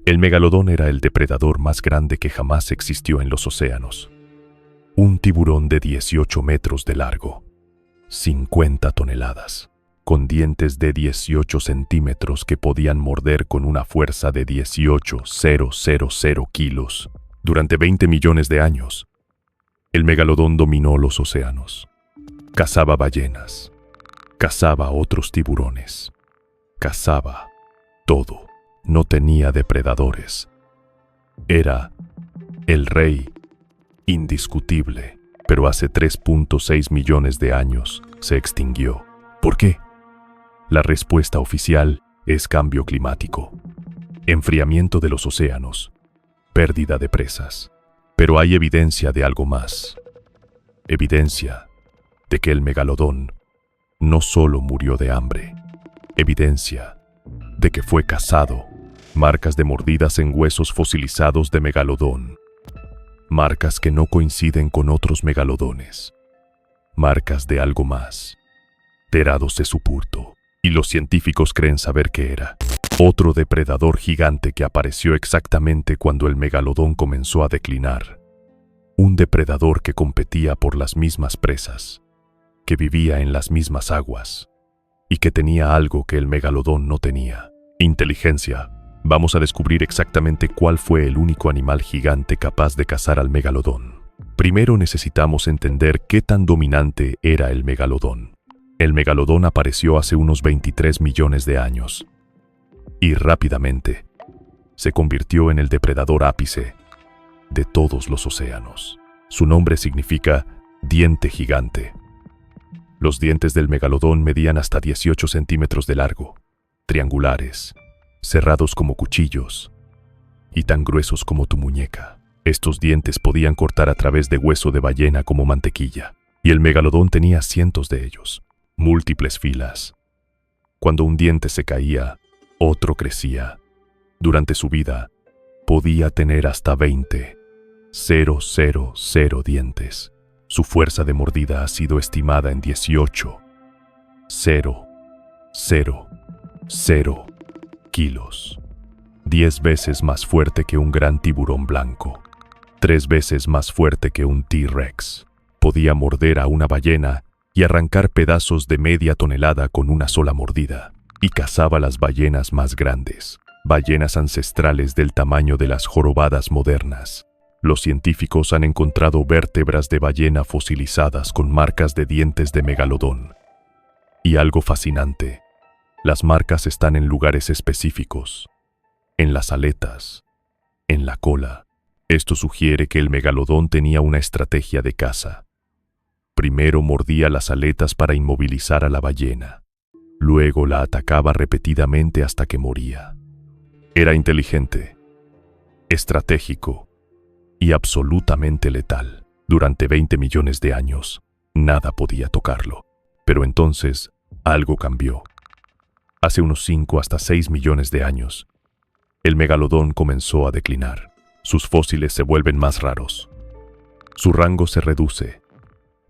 El megalodón era el depredador más grande que jamás existió en los océanos. Un tiburón de 18 metros de largo, 50 toneladas, con dientes de 18 centímetros que podían morder con una fuerza de 18,000 kilos. Durante 20 millones de años, el megalodón dominó los océanos. Cazaba ballenas, cazaba otros tiburones, cazaba todo. No tenía depredadores. Era el rey indiscutible, pero hace 3.6 millones de años se extinguió. ¿Por qué? La respuesta oficial es cambio climático, enfriamiento de los océanos, pérdida de presas. Pero hay evidencia de algo más. Evidencia de que el megalodón no solo murió de hambre, evidencia de que fue cazado. Marcas de mordidas en huesos fosilizados de megalodón. Marcas que no coinciden con otros megalodones. Marcas de algo más. Terados de su purto. Y los científicos creen saber qué era. Otro depredador gigante que apareció exactamente cuando el megalodón comenzó a declinar. Un depredador que competía por las mismas presas, que vivía en las mismas aguas y que tenía algo que el megalodón no tenía: inteligencia. Vamos a descubrir exactamente cuál fue el único animal gigante capaz de cazar al megalodón. Primero necesitamos entender qué tan dominante era el megalodón. El megalodón apareció hace unos 23 millones de años y rápidamente se convirtió en el depredador ápice de todos los océanos. Su nombre significa diente gigante. Los dientes del megalodón medían hasta 18 centímetros de largo, triangulares, cerrados como cuchillos y tan gruesos como tu muñeca. Estos dientes podían cortar a través de hueso de ballena como mantequilla, y el megalodón tenía cientos de ellos, múltiples filas. Cuando un diente se caía, otro crecía. Durante su vida, podía tener hasta 20,000 dientes. Su fuerza de mordida ha sido estimada en 18,000 kilos. 10 veces más fuerte que un gran tiburón blanco. 3 veces más fuerte que un T-Rex. Podía morder a una ballena y arrancar pedazos de media tonelada con una sola mordida. Y cazaba las ballenas más grandes, ballenas ancestrales del tamaño de las jorobadas modernas. Los científicos han encontrado vértebras de ballena fosilizadas con marcas de dientes de megalodón. Y algo fascinante: las marcas están en lugares específicos, en las aletas, en la cola. Esto sugiere que el megalodón tenía una estrategia de caza. Primero mordía las aletas para inmovilizar a la ballena. Luego la atacaba repetidamente hasta que moría. Era inteligente, estratégico y absolutamente letal. Durante 20 millones de años, nada podía tocarlo. Pero entonces, algo cambió. Hace unos 5 hasta 6 millones de años, el megalodón comenzó a declinar. Sus fósiles se vuelven más raros. Su rango se reduce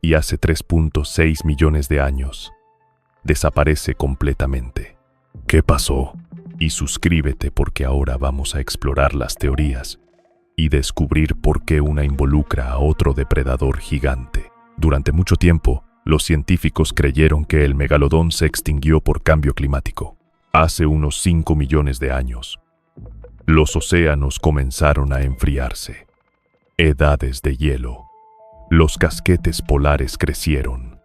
y hace 3.6 millones de años desaparece completamente. ¿Qué pasó? Y suscríbete porque ahora vamos a explorar las teorías y descubrir por qué una involucra a otro depredador gigante. Durante mucho tiempo, los científicos creyeron que el megalodón se extinguió por cambio climático. Hace unos 5 millones de años, los océanos comenzaron a enfriarse. Edades de hielo. Los casquetes polares crecieron.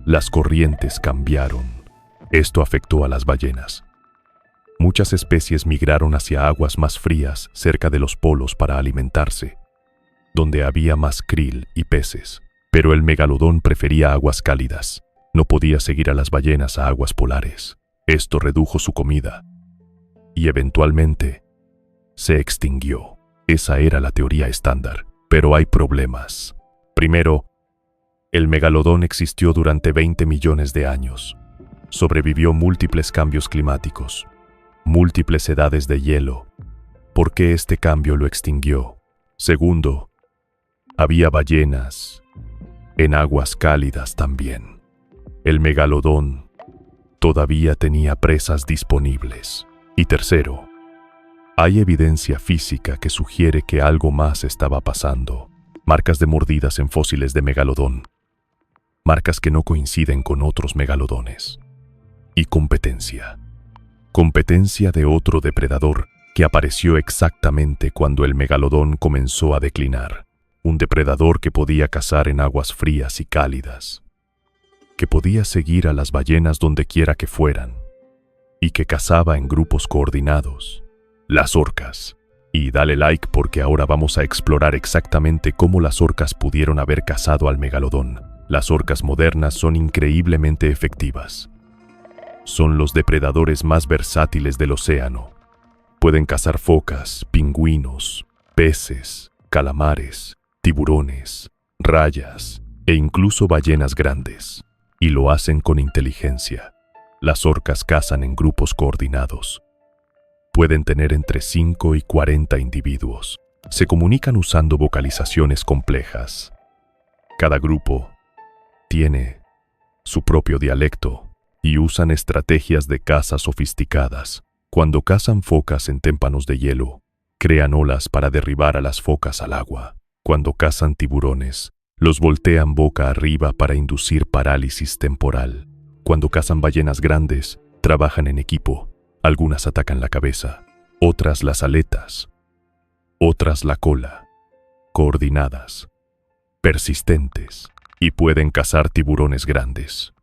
Las corrientes cambiaron. Esto afectó a las ballenas. Muchas especies migraron hacia aguas más frías cerca de los polos para alimentarse, donde había más krill y peces. Pero el megalodón prefería aguas cálidas. No podía seguir a las ballenas a aguas polares. Esto redujo su comida y eventualmente se extinguió. Esa era la teoría estándar. Pero hay problemas. Primero, el megalodón existió durante 20 millones de años. Sobrevivió múltiples cambios climáticos, múltiples edades de hielo. ¿Por qué este cambio lo extinguió? Segundo, había ballenas en aguas cálidas también. El megalodón todavía tenía presas disponibles. Y tercero, Hay evidencia física que sugiere que algo más estaba pasando. Marcas de mordidas en fósiles de megalodón. Marcas que no coinciden con otros megalodones. Y competencia. Competencia de otro depredador que apareció exactamente cuando el megalodón comenzó a declinar. Un depredador que podía cazar en aguas frías y cálidas, que podía seguir a las ballenas donde quiera que fueran, y que cazaba en grupos coordinados. Las orcas. Y dale like porque ahora vamos a explorar exactamente cómo las orcas pudieron haber cazado al megalodón. Las orcas modernas son increíblemente efectivas. Son los depredadores más versátiles del océano. Pueden cazar focas, pingüinos, peces, calamares, tiburones, rayas e incluso ballenas grandes. Y lo hacen con inteligencia. Las orcas cazan en grupos coordinados. Pueden tener entre 5 y 40 individuos. Se comunican usando vocalizaciones complejas. Cada grupo tiene su propio dialecto y usan estrategias de caza sofisticadas. Cuando cazan focas en témpanos de hielo, crean olas para derribar a las focas al agua. Cuando cazan tiburones, los voltean boca arriba para inducir parálisis temporal. Cuando cazan ballenas grandes, trabajan en equipo. Algunas atacan la cabeza, otras las aletas, otras la cola. Coordinadas, persistentes y pueden cazar tiburones grandes.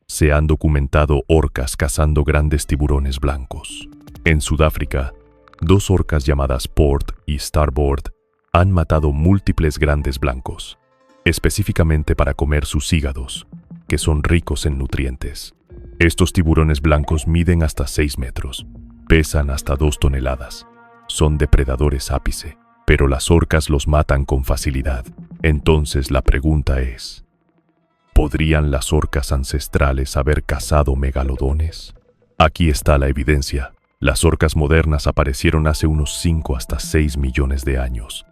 Se han documentado orcas cazando grandes tiburones blancos. En Sudáfrica, 2 orcas llamadas Port y Starboard han matado múltiples grandes blancos, específicamente para comer sus hígados, que son ricos en nutrientes. Estos tiburones blancos miden hasta 6 metros, pesan hasta 2 toneladas. Son depredadores ápice, pero las orcas los matan con facilidad. Entonces la pregunta es, ¿podrían las orcas ancestrales haber cazado megalodones? Aquí está la evidencia. Las orcas modernas aparecieron hace unos 5 hasta 6 millones de años,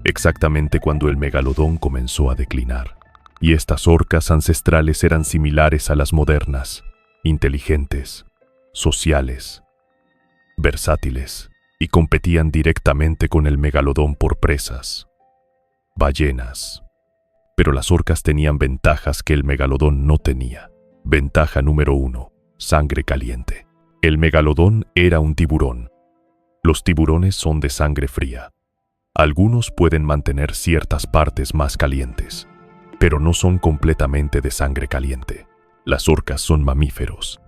exactamente cuando el megalodón comenzó a declinar. Y estas orcas ancestrales eran similares a las modernas, inteligentes, sociales, versátiles, y competían directamente con el megalodón por presas. Ballenas. Pero las orcas tenían ventajas que el megalodón no tenía. Ventaja número 1, sangre caliente. El megalodón era un tiburón. Los tiburones son de sangre fría. Algunos pueden mantener ciertas partes más calientes, pero no son completamente de sangre caliente. Las orcas son mamíferos,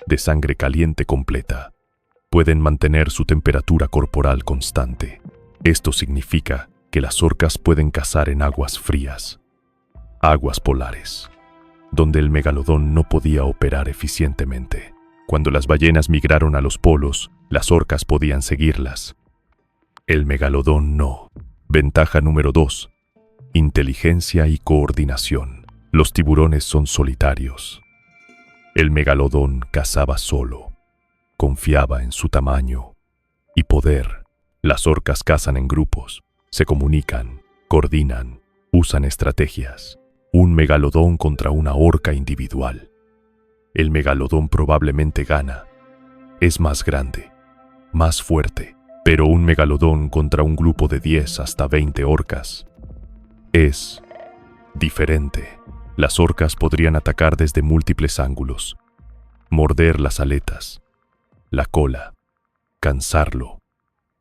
de sangre caliente completa. Pueden mantener su temperatura corporal constante. Esto significa que las orcas pueden cazar en aguas frías, aguas polares, donde el megalodón no podía operar eficientemente. Cuando las ballenas migraron a los polos, las orcas podían seguirlas. El megalodón no. Ventaja número 2. Inteligencia y coordinación. Los tiburones son solitarios. El megalodón cazaba solo. Confiaba en su tamaño y poder. Las orcas cazan en grupos, se comunican, coordinan, usan estrategias. Un megalodón contra una orca individual. El megalodón probablemente gana. Es más grande, más fuerte, pero un megalodón contra un grupo de 10 hasta 20 orcas es diferente. Las orcas podrían atacar desde múltiples ángulos, morder las aletas, la cola, cansarlo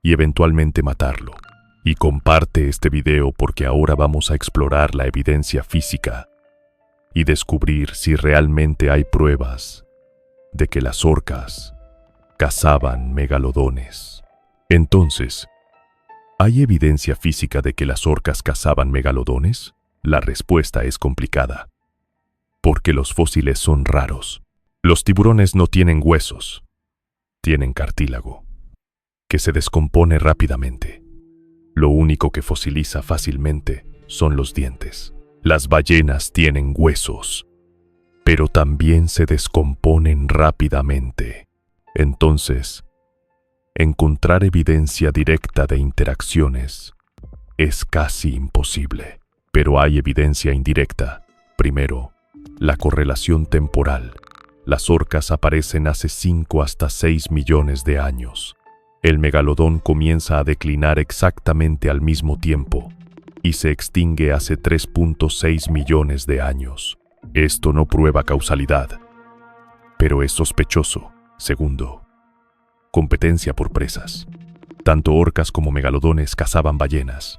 y eventualmente matarlo. Y comparte este video porque ahora vamos a explorar la evidencia física y descubrir si realmente hay pruebas de que las orcas cazaban megalodones. Entonces, ¿hay evidencia física de que las orcas cazaban megalodones? La respuesta es complicada, porque los fósiles son raros. Los tiburones no tienen huesos, tienen cartílago, que se descompone rápidamente. Lo único que fosiliza fácilmente son los dientes. Las ballenas tienen huesos, pero también se descomponen rápidamente. Entonces, encontrar evidencia directa de interacciones es casi imposible. Pero hay evidencia indirecta. Primero, la correlación temporal. Las orcas aparecen hace 5 hasta 6 millones de años. El megalodón comienza a declinar exactamente al mismo tiempo y se extingue hace 3.6 millones de años. Esto no prueba causalidad, pero es sospechoso. Segundo, competencia por presas. Tanto orcas como megalodones cazaban ballenas,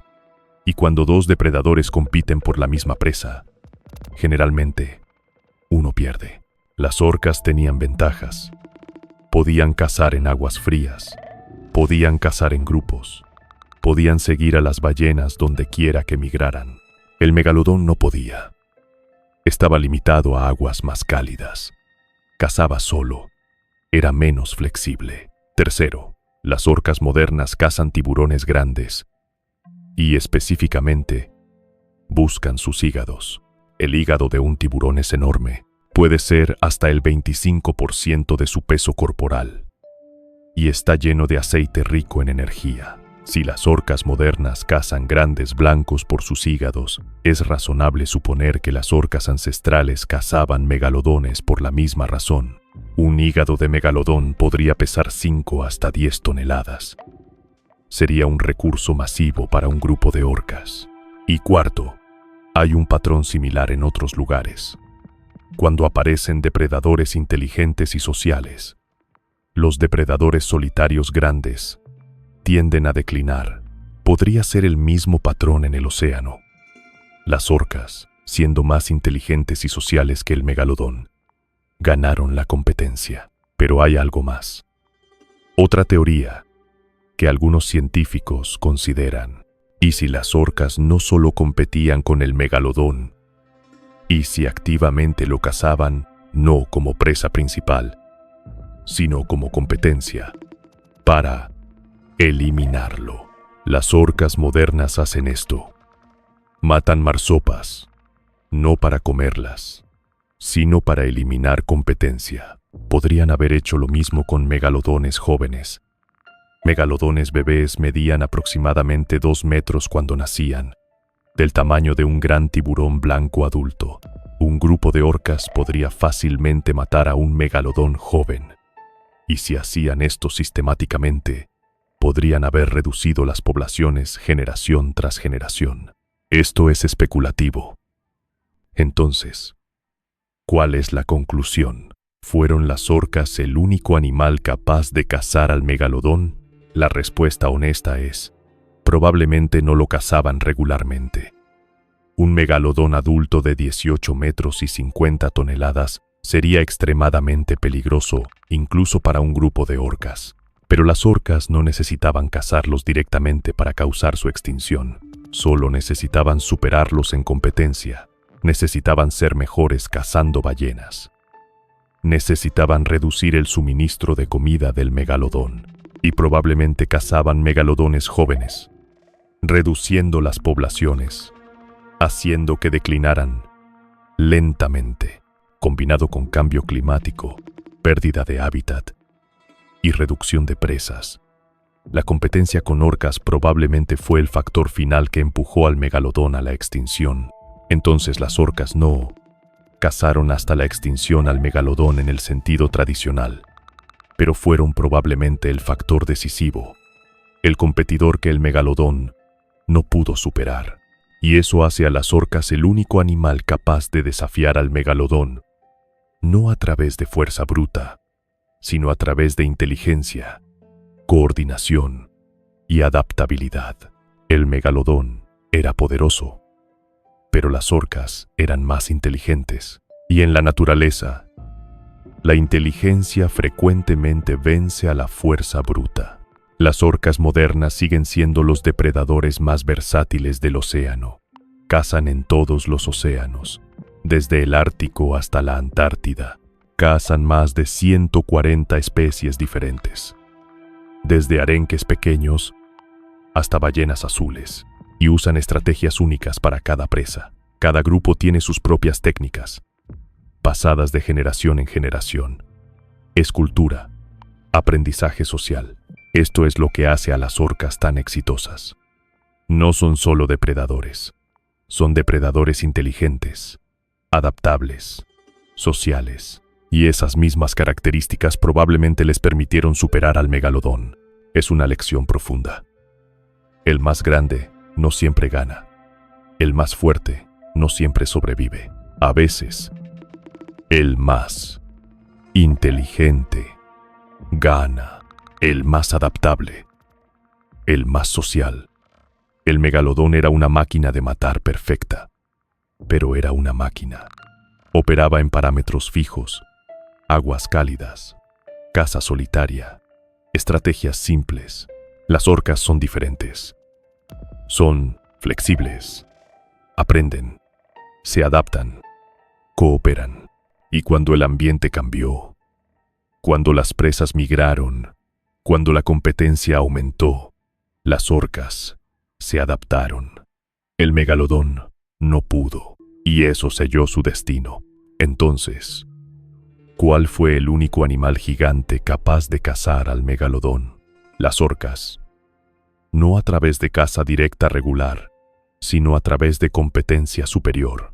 y cuando dos depredadores compiten por la misma presa, generalmente uno pierde. Las orcas tenían ventajas. Podían cazar en aguas frías, podían cazar en grupos, podían seguir a las ballenas donde quiera que migraran. El megalodón no podía. Estaba limitado a aguas más cálidas. Cazaba solo. Era menos flexible. Tercero, las orcas modernas cazan tiburones grandes y específicamente buscan sus hígados. El hígado de un tiburón es enorme. Puede ser hasta el 25% de su peso corporal y está lleno de aceite rico en energía. Si las orcas modernas cazan grandes blancos por sus hígados, es razonable suponer que las orcas ancestrales cazaban megalodones por la misma razón. Un hígado de megalodón podría pesar 5 hasta 10 toneladas. Sería un recurso masivo para un grupo de orcas. Y cuarto, hay un patrón similar en otros lugares. Cuando aparecen depredadores inteligentes y sociales, los depredadores solitarios grandes tienden a declinar. Podría ser el mismo patrón en el océano. Las orcas, siendo más inteligentes y sociales que el megalodón, ganaron la competencia. Pero hay algo más. Otra teoría que algunos científicos consideran. ¿Y si las orcas no solo competían con el megalodón, y si activamente lo cazaban no como presa principal, sino como competencia para eliminarlo? Las orcas modernas hacen esto. Matan marsopas, no para comerlas, sino para eliminar competencia. Podrían haber hecho lo mismo con megalodones jóvenes. Megalodones bebés medían aproximadamente 2 metros cuando nacían, del tamaño de un gran tiburón blanco adulto. Un grupo de orcas podría fácilmente matar a un megalodón joven. Y si hacían esto sistemáticamente, podrían haber reducido las poblaciones generación tras generación. Esto es especulativo. Entonces, ¿cuál es la conclusión? ¿Fueron las orcas el único animal capaz de cazar al megalodón? La respuesta honesta es, probablemente no lo cazaban regularmente. Un megalodón adulto de 18 metros y 50 toneladas sería extremadamente peligroso, incluso para un grupo de orcas. Pero las orcas no necesitaban cazarlos directamente para causar su extinción. Solo necesitaban superarlos en competencia. Necesitaban ser mejores cazando ballenas. Necesitaban reducir el suministro de comida del megalodón. Y probablemente cazaban megalodones jóvenes, reduciendo las poblaciones, haciendo que declinaran lentamente, combinado con cambio climático, pérdida de hábitat y reducción de presas. La competencia con orcas probablemente fue el factor final que empujó al megalodón a la extinción. Entonces las orcas no cazaron hasta la extinción al megalodón en el sentido tradicional, pero fueron probablemente el factor decisivo, el competidor que el megalodón no pudo superar. Y eso hace a las orcas el único animal capaz de desafiar al megalodón, no a través de fuerza bruta, sino a través de inteligencia, coordinación y adaptabilidad. El megalodón era poderoso, pero las orcas eran más inteligentes. Y en la naturaleza, la inteligencia frecuentemente vence a la fuerza bruta. Las orcas modernas siguen siendo los depredadores más versátiles del océano. Cazan en todos los océanos, desde el Ártico hasta la Antártida. Cazan más de 140 especies diferentes, desde arenques pequeños hasta ballenas azules, y usan estrategias únicas para cada presa. Cada grupo tiene sus propias técnicas, pasadas de generación en generación. Es cultura, aprendizaje social. Esto es lo que hace a las orcas tan exitosas. No son solo depredadores, son depredadores inteligentes, adaptables, sociales, y esas mismas características probablemente les permitieron superar al megalodón. es una lección profunda. El más grande no siempre gana. El más fuerte no siempre sobrevive. A veces, el más inteligente gana. El más adaptable. El más social. El megalodón era una máquina de matar perfecta. Pero era una máquina. Operaba en parámetros fijos, aguas cálidas, caza solitaria, estrategias simples. Las orcas son diferentes. Son flexibles. Aprenden, se adaptan, cooperan. Y cuando el ambiente cambió, cuando las presas migraron, cuando la competencia aumentó, las orcas se adaptaron. El megalodón no pudo, y eso selló su destino. Entonces, ¿cuál fue el único animal gigante capaz de cazar al megalodón? Las orcas. No a través de caza directa regular, sino a través de competencia superior,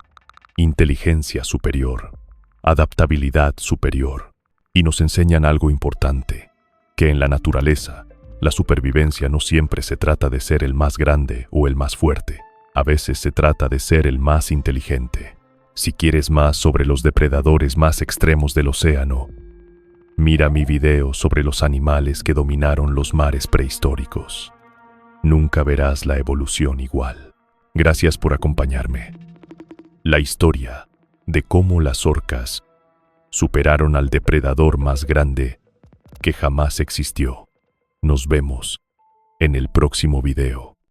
inteligencia superior, adaptabilidad superior. Y nos enseñan algo importante, que en la naturaleza, la supervivencia no siempre se trata de ser el más grande o el más fuerte. A veces se trata de ser el más inteligente. Si quieres más sobre los depredadores más extremos del océano, mira mi video sobre los animales que dominaron los mares prehistóricos. Nunca verás la evolución igual. Gracias por acompañarme. La historia de cómo las orcas superaron al depredador más grande que jamás existió. Nos vemos en el próximo video.